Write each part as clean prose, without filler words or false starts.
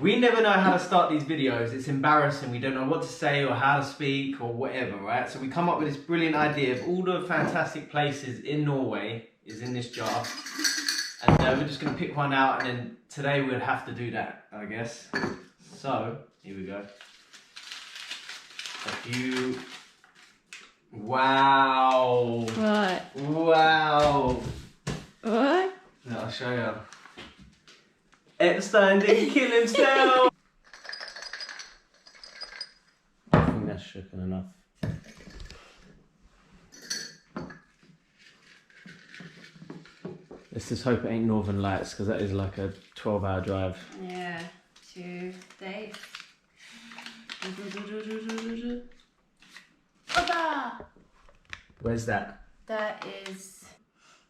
We never know how to start these videos. It's embarrassing. We don't know what to say or how to speak or whatever, right? So we come up with this brilliant idea of all the fantastic places in Norway is in this jar. And we're just going to pick one out, and then today we'll have to do that, I guess. So, here we go. A few... Wow! What? Wow! What? No, I'll show you. Epstein didn't kill himself! I think that's shaken enough. Let's just hope it ain't Northern Lights, because that is like a 12-hour drive. Yeah, 2 days. Odda! Where's that? That is...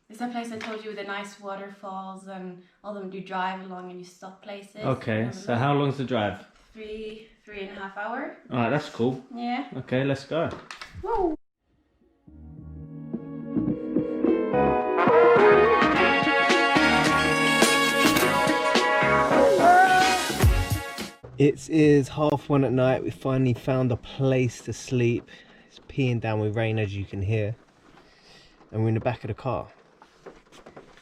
It's that place I told you with the nice waterfalls and all them you drive along and you stop places. Okay, so how long's the drive? 3.5 hours. Alright, that's cool. Yeah. Okay, let's go. Woo! It is 1:30 at night. We finally found a place to sleep. It's peeing down with rain, as you can hear. And we're in the back of the car.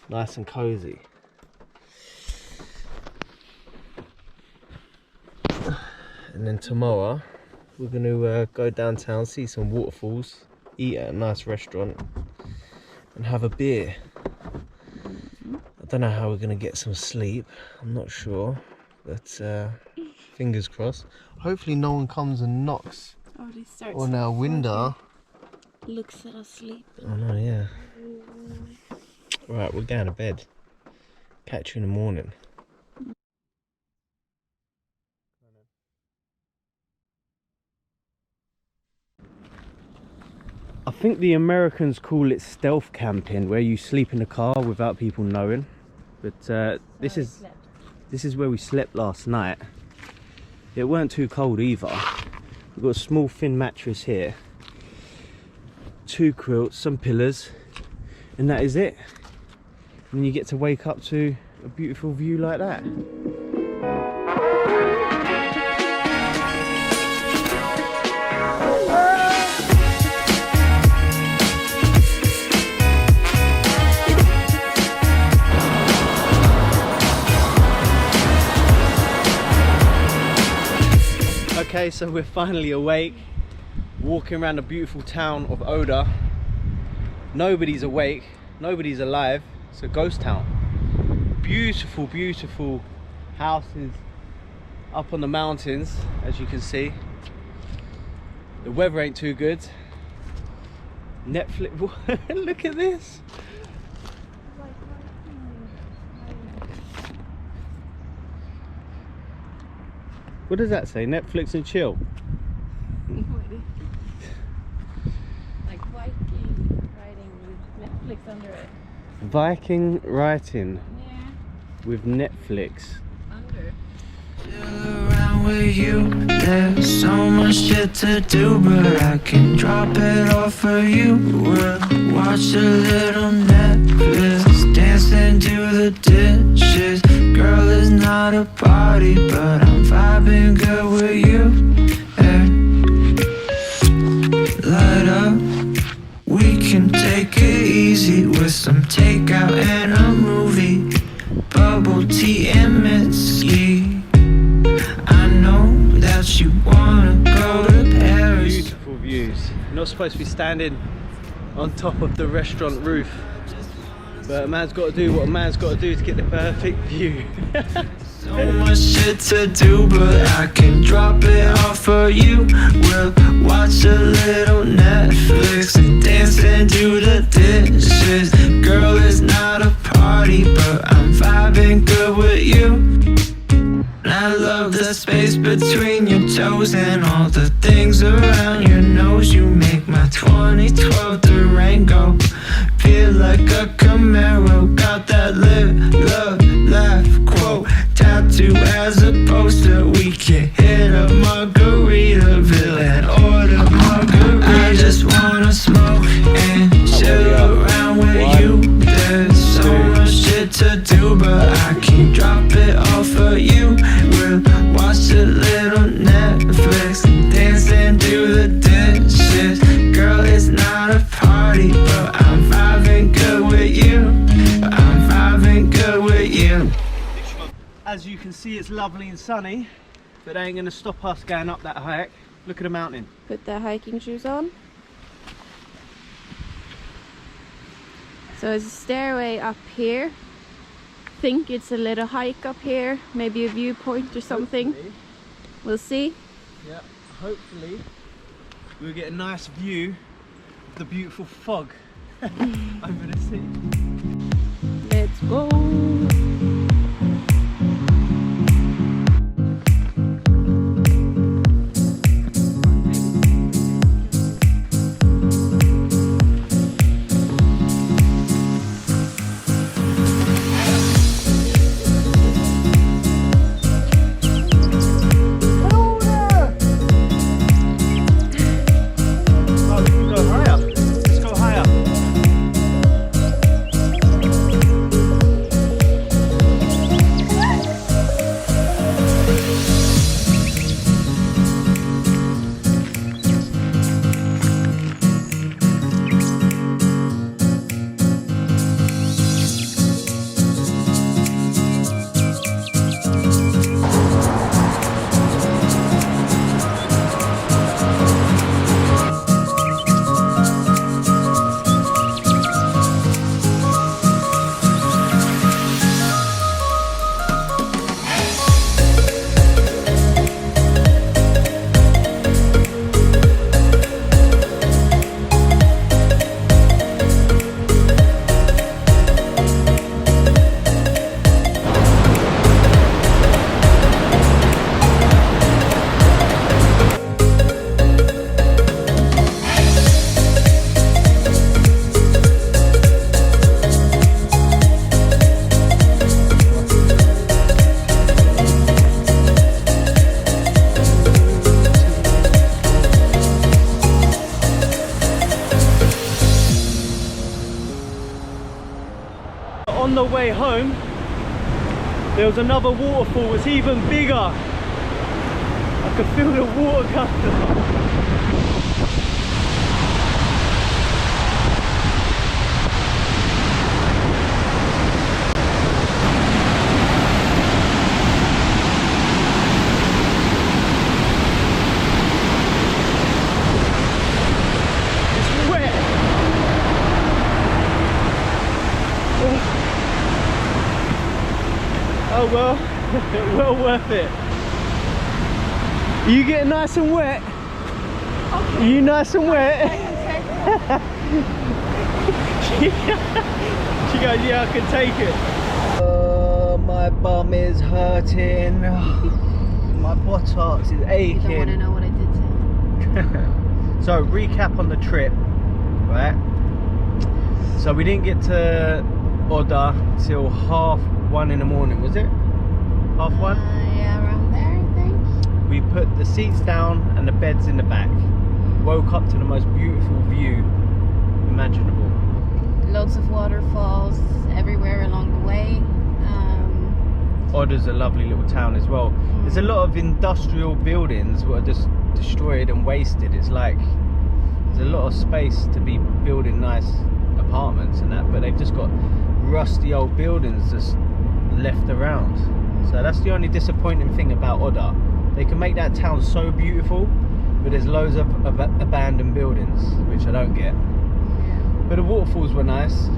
Nice and cozy. And then tomorrow, we're going to go downtown, see some waterfalls, eat at a nice restaurant, and have a beer. I don't know how we're going to get some sleep. I'm not sure. But fingers crossed. Hopefully no one comes and knocks on our window. Looks at us sleep. Oh no, yeah. Right, we're going to bed. Catch you in the morning. I think the Americans call it stealth camping, where you sleep in the car without people knowing. But this is where we slept last night. It weren't too cold either. We've got a small thin mattress here, 2 quilts, some pillows, and that is it. And you get to wake up to a beautiful view like that. Okay, so we're finally awake, walking around the beautiful town of Odda. Nobody's awake, nobody's alive. It's a ghost town. Beautiful, beautiful houses up on the mountains, as you can see. The weather ain't too good. Netflix, look at this. What does that say? Netflix and chill? Like Viking writing with Netflix under it. Viking writing Yeah. with Netflix. Under. Around with you, there's so much shit to do, but I can drop it all for you. We'll watch a little Netflix, dancing to the dishes. Girl, it's not a party, but I'm vibing good with you. Yeah. Light up, we can take it easy with some takeout and a movie. Bubble tea and Mitski. I know that you wanna go to Paris. Beautiful views. You're not supposed to be standing on top of the restaurant roof, but a man's got to do what a man's got to do to get the perfect view. So much shit to do, but I can drop it off for you. We'll watch a little Netflix and dance and do the dishes. Girl, it's not a party, but I'm vibing good with you. I love the space between your toes and all the things around your nose. You make my 2012 Durango feel like a Camaro. Got that live, love, laugh quote tattoo as a poster. We can hit up Margaritaville and order margarita. I just wanna smoke and chill around with you. There's so much shit to do, but I can drop it all for you. We'll watch a little Netflix and dance and do the dishes. Girl, it's not a party, but I'm vibing good with you. I'm vibing good with you. As you can see, it's lovely and sunny, but they ain't gonna stop us going up that hike. Look at the mountain. Put their hiking shoes on. So there's a stairway up here. Think it's a little hike up here, maybe a viewpoint or something. Hopefully. We'll see. Yeah, hopefully we'll get a nice view of the beautiful fog over the sea. Let's go. On the way home, there was another waterfall. It's even bigger. I could feel the water coming. Oh well, well worth it. You getting nice and wet? Okay. You nice and wet? She goes, yeah, I can take it. Oh, my bum is hurting. My buttocks is aching. You don't want to know what I did to you. So, recap on the trip, right? So we didn't get to Odda till 1:30 in the morning, was it? 1:30? Yeah, around there, I think. We put the seats down and the beds in the back. Woke up to the most beautiful view imaginable. Loads of waterfalls everywhere along the way. Odda's a lovely little town as well. There's a lot of industrial buildings that are just destroyed and wasted. It's like there's a lot of space to be building nice apartments and that, but they've just got rusty old buildings just left around. So that's the only disappointing thing about Odda. They can make that town so beautiful, but there's loads of abandoned buildings, which I don't get. But the waterfalls were nice.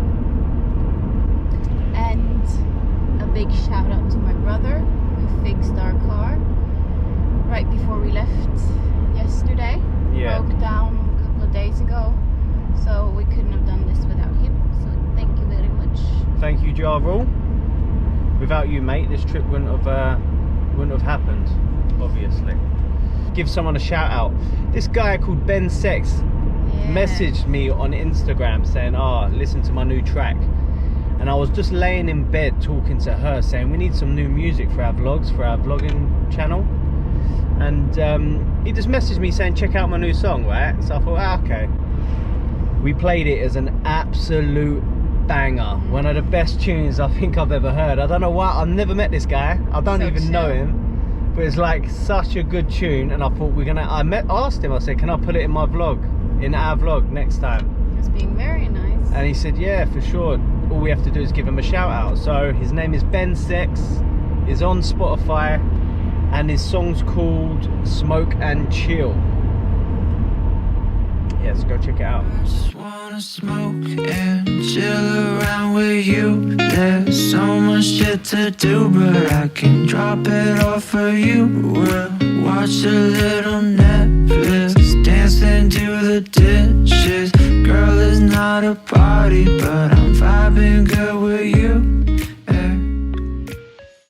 And a big shout out to my brother who fixed our car right before we left yesterday. Yeah. Broke down a couple of days ago, so we couldn't have done this without him. So thank you very much. Thank you, Jarrell. Without you, mate, this trip wouldn't have happened, obviously. Give someone a shout out. This guy called Ben Sex messaged me on Instagram saying, listen to my new track. And I was just laying in bed talking to her saying we need some new music for our vlogs, for our vlogging channel. And he just messaged me saying check out my new song, right? So I thought, okay. We played it as an absolute banger. One of the best tunes I think I've ever heard. I don't know why, I've never met this guy. I don't even know him. But it's like such a good tune, and I thought asked him, I said, can I put it in my vlog, in our vlog next time? It's being very nice. And he said, yeah, for sure. All we have to do is give him a shout out. So his name is Ben Sex, he's on Spotify, and his song's called Smoke and Chill. Yeah, so go check it out. I just wanna smoke and chill around with you. There's so much shit to do, but I can drop it off for you. We'll watch a little Netflix, dancing to the dishes. Girl, it's not a party, but I'm vibing